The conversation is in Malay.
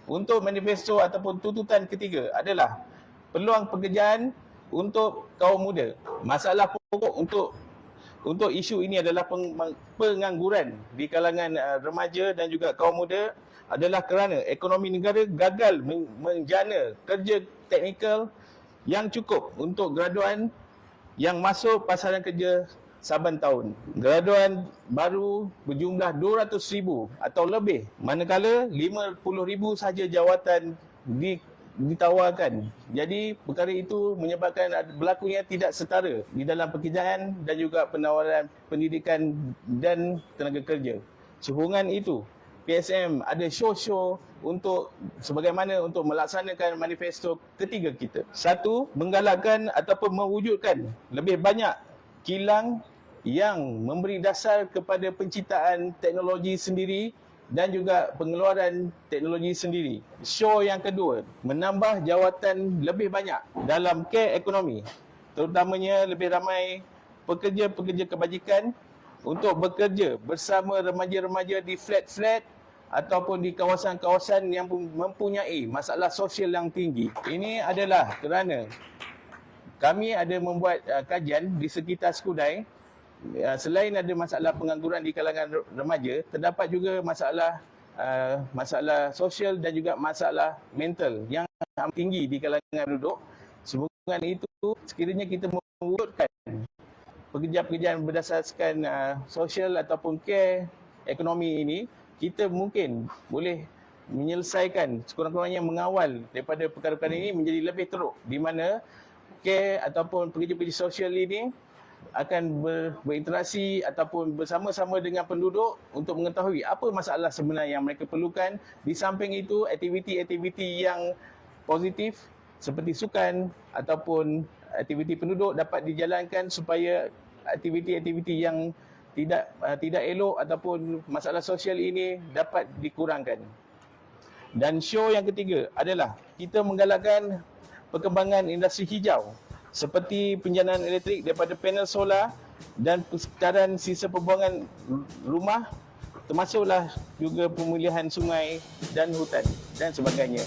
untuk manifesto ataupun tuntutan ketiga adalah peluang pekerjaan untuk kaum muda. Masalah pokok untuk isu ini adalah pengangguran di kalangan remaja dan juga kaum muda adalah kerana ekonomi negara gagal menjana kerja teknikal yang cukup untuk graduan yang masuk pasaran kerja saban tahun. Graduan baru berjumlah 200,000 atau lebih, manakala 50,000 sahaja jawatan ditawarkan. Jadi perkara itu menyebabkan berlakunya tidak setara di dalam pekerjaan dan juga penawaran pendidikan dan tenaga kerja. Sehubungan itu, PSM ada show-show untuk sebagaimana untuk melaksanakan manifesto ketiga kita. Satu, menggalakkan ataupun mewujudkan lebih banyak kilang yang memberi dasar kepada penciptaan teknologi sendiri dan juga pengeluaran teknologi sendiri. Show yang kedua, menambah jawatan lebih banyak dalam care ekonomi, terutamanya lebih ramai pekerja-pekerja kebajikan untuk bekerja bersama remaja-remaja di flat-flat ataupun di kawasan-kawasan yang mempunyai masalah sosial yang tinggi. Ini adalah kerana kami ada membuat kajian di sekitar Skudai. Selain ada masalah pengangguran di kalangan remaja, terdapat juga masalah sosial dan juga masalah mental yang tinggi di kalangan penduduk. Sehubungan itu, sekiranya kita mewujudkan pekerjaan-pekerjaan berdasarkan sosial ataupun care ekonomi ini, kita mungkin boleh menyelesaikan, sekurang-kurangnya mengawal daripada perkara-perkara ini menjadi lebih teruk, di mana care ataupun pekerja-pekerja sosial ini akan berinteraksi ataupun bersama-sama dengan penduduk untuk mengetahui apa masalah sebenar yang mereka perlukan. Di samping itu, aktiviti-aktiviti yang positif seperti sukan ataupun aktiviti penduduk dapat dijalankan supaya aktiviti-aktiviti yang tidak elok ataupun masalah sosial ini dapat dikurangkan. Dan show yang ketiga adalah kita menggalakkan perkembangan industri hijau seperti penjanaan elektrik daripada panel solar dan persekitaran sisa pembuangan rumah, termasuklah juga pemulihan sungai dan hutan dan sebagainya.